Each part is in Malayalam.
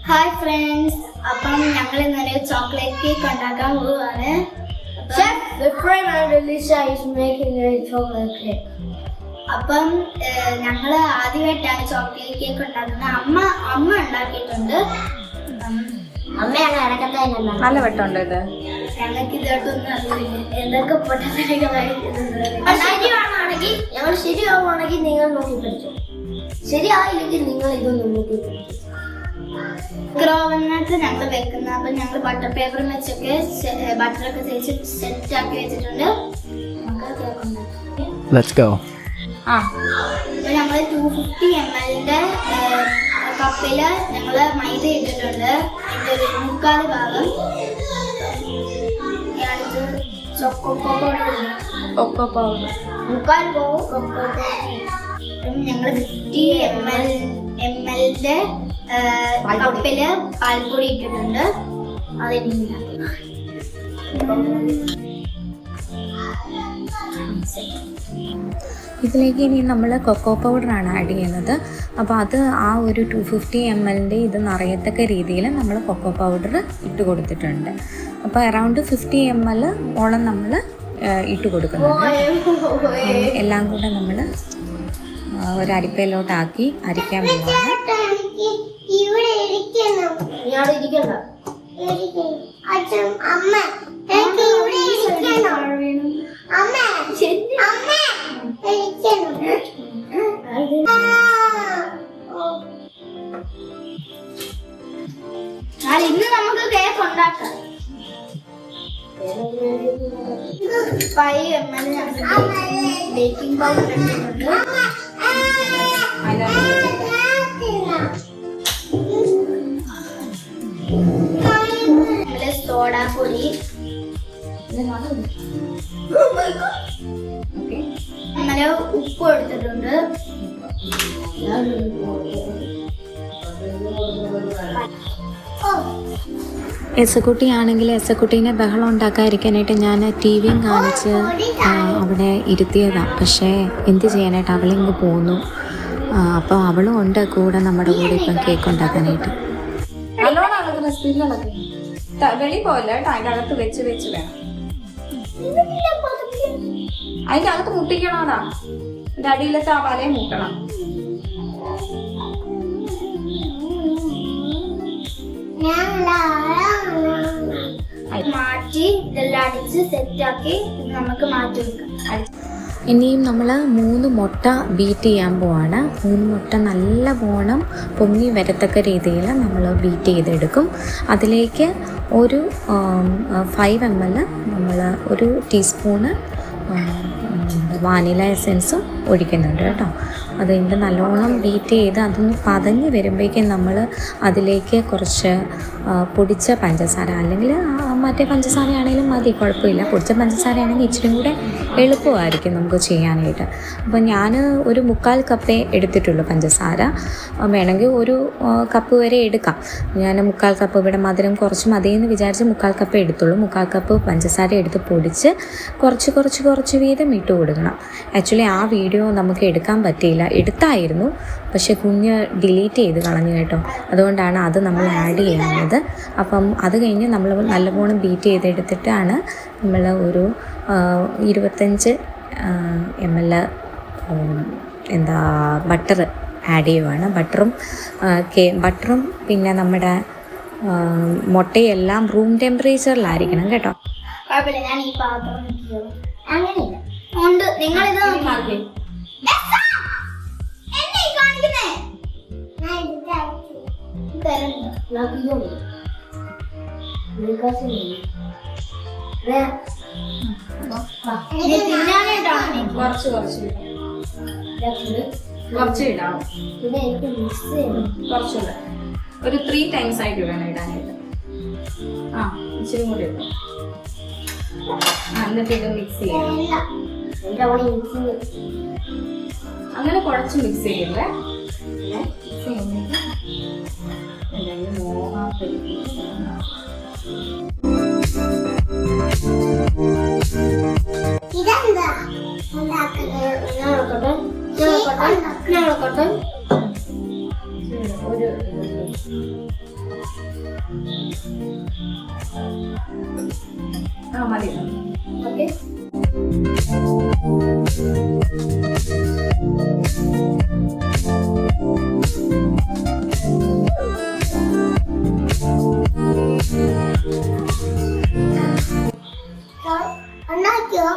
ഹായ് ഫ്രണ്ട്സ്, അപ്പം ഞങ്ങൾ ഇന്നലെ ചോക്ലേറ്റ് കേക്ക് ഉണ്ടാക്കാൻ പോവുകയാണ്. അപ്പം ഞങ്ങൾ ആദ്യമായിട്ടാണ് ചോക്ലേറ്റ് കേക്ക് ഉണ്ടാക്കുന്നത്. അമ്മ ഉണ്ടാക്കിയിട്ടുണ്ട്. അമ്മയാണ് ഇടക്കത്തെ നല്ല വെട്ടമുണ്ട് ഇത്. ഞങ്ങൾക്ക് ഇതായിട്ടൊന്നും അറിയില്ല, എന്തൊക്കെ ശരിയാണെങ്കിൽ ഞങ്ങൾ ശരിയാവുകയാണെങ്കിൽ നിങ്ങൾ നോക്കി പഠിച്ചു, ശരിയായില്ലെങ്കിൽ നിങ്ങൾ ഇതൊന്നും നോക്കി പഠിച്ചു. ഗ്രോവനകത്ത് ഞങ്ങൾ വെക്കുന്നത്. അപ്പം ഞങ്ങൾ ബട്ടർ പേപ്പർ വെച്ചൊക്കെ ബട്ടറൊക്കെ തേച്ച് സെറ്റ് ആക്കി വെച്ചിട്ടുണ്ട്. നമുക്ക് കേക്ക് ഉണ്ടാക്കാം. Let's go. ഇപ്പൊ ഞങ്ങൾ 250 ml കപ്പില് ഞങ്ങള് മൈദ ഇട്ടിട്ടുണ്ട്. അതിന്റെ ഒരു 3/4 ഭാഗം കൊക്കോ പൗഡർ 3/4 കൊക്കോ പൗഡർ. ഞങ്ങൾ 50 ml കപ്പില് പാൽപ്പൊടി ഇട്ടിട്ടുണ്ട്. ഇതിലേക്ക് ഇനി നമ്മൾ കൊക്കോ പൗഡറാണ് ആഡ് ചെയ്യുന്നത്. അപ്പോൾ അത് ആ ഒരു 250 ml ഇത് നിറയത്തക്ക രീതിയിൽ നമ്മൾ കൊക്കോ പൗഡർ ഇട്ട് കൊടുത്തിട്ടുണ്ട്. അപ്പോൾ അറൗണ്ട് 50 ml ഓളം നമ്മൾ ഇട്ട് കൊടുക്കുന്നുണ്ട്. എല്ലാം കൂടെ നമ്മൾ ഒരു അരിപ്പയിലോട്ടാക്കി അരിക്കാൻ പോവാണ്. ഇന്ന് നമുക്ക് കേക്ക് ഉണ്ടാക്കാം. 5 ml ബേക്കിംഗ് പൗഡർ ഇട്ടിട്ടുണ്ട്. സോഡാപ്പൊടി, നമ്മള് ഉപ്പ് എടുത്തിട്ടുണ്ട്. എസക്കുട്ടിയാണെങ്കിൽ എസക്കുട്ടീനെ ബഹളം ഉണ്ടാക്കാതിരിക്കാനായിട്ട് ഞാൻ TV കാണിച്ച് അവിടെ ഇരുത്തിയതാണ്. പക്ഷേ എന്ത് ചെയ്യാനായിട്ട് അവളിങ്ങ് പോന്നു. അപ്പോൾ അവളും ഉണ്ട് കൂടെ നമ്മുടെ കൂടെ ഇപ്പം കേക്ക് ഉണ്ടാക്കാനായിട്ട്. വെളി പോലെ അതിന്റെ അകത്ത് വെച്ച് വേണം. അതിന്റെ അകത്ത് മുട്ടിക്കണോടാ, അതിന്റെ അടിയിലത്തെ ആ വലയും മുട്ടണം. മാറ്റി ഇതെല്ലാം അടിച്ച് സെറ്റാക്കി നമുക്ക് മാറ്റി വെക്കാം. ഇനിയും നമ്മൾ 3 മുട്ട ബീറ്റ് ചെയ്യാൻ പോവാണ്. 3 മുട്ട നല്ല പോണം പൊങ്ങി വരത്തക്ക രീതിയിൽ നമ്മൾ ബീറ്റ് ചെയ്തെടുക്കും. അതിലേക്ക് ഒരു 5 ml നമ്മൾ ഒരു ടീസ്പൂണ് വാനില എസൻസും ഒഴിക്കുന്നുണ്ട് കേട്ടോ. അത് കഴിഞ്ഞിട്ട് നല്ലോണം ബീറ്റ് ചെയ്ത് അതൊന്ന് പതഞ്ഞ് വരുമ്പോഴേക്കും നമ്മൾ അതിലേക്ക് കുറച്ച് പൊടിച്ച പഞ്ചസാര, അല്ലെങ്കിൽ മറ്റേ പഞ്ചസാരയാണെങ്കിലും മതി, കുഴപ്പമില്ല. പൊടിച്ച പഞ്ചസാരയാണെങ്കിൽ ഇച്ചിരി കൂടെ എളുപ്പമായിരിക്കും നമുക്ക് ചെയ്യാനായിട്ട്. അപ്പോൾ ഞാൻ ഒരു 3/4 കപ്പേ എടുത്തിട്ടുള്ളൂ പഞ്ചസാര. വേണമെങ്കിൽ ഒരു കപ്പ് വരെ എടുക്കാം. ഞാൻ 3/4 കപ്പ്, ഇവിടെ മധുരം കുറച്ച് മതിയെന്ന് വിചാരിച്ച് 3/4 കപ്പ് എടുത്തുള്ളൂ. 3/4 കപ്പ് പഞ്ചസാര എടുത്ത് പൊടിച്ച് കുറച്ച് വീതം ഇട്ട് കൊടുക്കണം. ആക്ച്വലി ആ വീഡിയോ നമുക്ക് എടുക്കാൻ പറ്റിയില്ല, എടുത്തായിരുന്നു, പക്ഷെ കുഞ്ഞ് ഡിലീറ്റ് ചെയ്ത് കളഞ്ഞു കേട്ടോ. അതുകൊണ്ടാണ് അത് നമ്മൾ ആഡ് ചെയ്യുന്നത്. അപ്പം അത് കഴിഞ്ഞ് നമ്മൾ നല്ലവണ്ണം ബീറ്റ് ചെയ്തെടുത്തിട്ടാണ് നമ്മൾ ഒരു 25 ml ബട്ടർ ആഡ് ചെയ്യുവാണ്. ബട്ടറും പിന്നെ നമ്മുടെ മുട്ടയെല്ലാം റൂം ടെമ്പറേച്ചറിലായിരിക്കണം കേട്ടോ. കുഴപ്പമില്ല, ഞാൻ ഈ പാത്രം അങ്ങനെയില്ല ഉണ്ട്. നിങ്ങളിത് കുറച്ച് ഇടാം. പിന്നെ എനിക്ക് മിക്സ് ചെയ്യണം. കുറച്ചുകൂടെ ഒരു 3 times ആയിട്ട് വേണം ഇടാനായിട്ട്. ഇച്ചിരി കൂടി ഇടും. എന്നിട്ട് ഇത് മിക്സ് ചെയ്യണം. അങ്ങനെ കുറച്ച് മിക്സ് ചെയ്യല്ലേ. ഇതെന്താ ഞങ്ങളൊക്കെ മതി. ഓക്കെ. ഉണ്ടാക്കിയോ?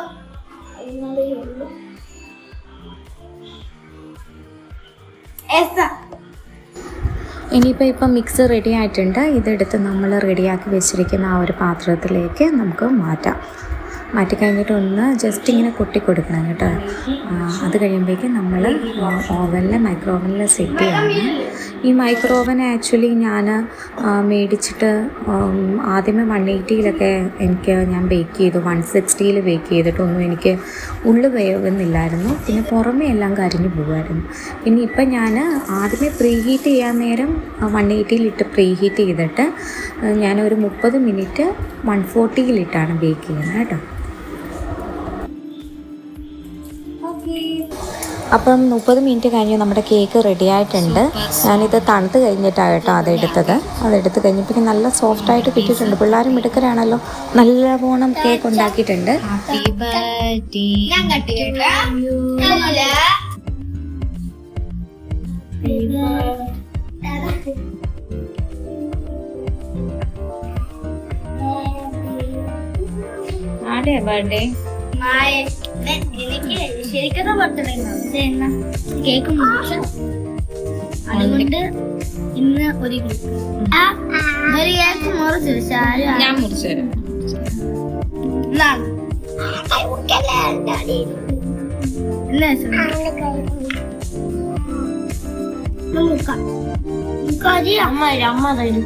ഇനിയിപ്പോൾ മിക്സ് റെഡി ആയിട്ടുണ്ട്. ഇതെടുത്ത് നമ്മൾ റെഡിയാക്കി വെച്ചിരിക്കുന്ന ആ ഒരു പാത്രത്തിലേക്ക് നമുക്ക് മാറ്റാം. മാറ്റിക്കഴിഞ്ഞിട്ട് ഒന്ന് ജസ്റ്റ് ഇങ്ങനെ കൊട്ടി കൊടുക്കണം കേട്ടോ. അത് കഴിയുമ്പോഴേക്കും നമ്മൾ മൈക്രോ ഓവനിൽ സെറ്റ് ചെയ്യണം. ഈ മൈക്രോ ഓവൻ ആക്ച്വലി ഞാൻ മേടിച്ചിട്ട് ആദ്യമേ 180-ലൊക്കെ ഞാൻ ബേക്ക് ചെയ്തു. 160-ൽ ബേക്ക് ചെയ്തിട്ടൊന്നും എനിക്ക് ഉള്ളു വേവുന്നില്ലായിരുന്നു. പിന്നെ പുറമേ എല്ലാം കരിഞ്ഞു പോകുമായിരുന്നു. പിന്നെ ഇപ്പം ഞാൻ ആദ്യമേ പ്രീ ഹീറ്റ് ചെയ്യാൻ നേരം 180-ലിട്ട് പ്രീ ഹീറ്റ് ചെയ്തിട്ട് ഞാനൊരു 30 മിനിറ്റ് 140-ലിട്ടാണ് ബേക്ക് ചെയ്യുന്നത് കേട്ടോ. അപ്പം 30 മിനിറ്റ് കഴിഞ്ഞ് നമ്മുടെ കേക്ക് റെഡി ആയിട്ടുണ്ട്. ഞാനിത് തണുത്ത് കഴിഞ്ഞിട്ടാണ് കേട്ടോ അതെടുത്ത് കഴിഞ്ഞപ്പോൾ നല്ല സോഫ്റ്റായിട്ട് കിട്ടിയിട്ടുണ്ട്. പിള്ളേരും മിടുക്കരാണല്ലോ, നല്ലവണ്ണം കേക്ക് ഉണ്ടാക്കിയിട്ടുണ്ട്. ഞാൻ ആരുടെ ബർത്ത്ഡേ? എനിക്ക് ശരിക്കും ബർത്ത്ഡേ കേക്ക് മുറിച്ചു. അതുകൊണ്ട് ഇന്ന് ഒരു കേക്ക് മുറിച്ചു. ഞാൻ മുറിച്ചു തരാം. അമ്മ തരും.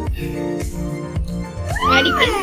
അടിക്കുന്നു.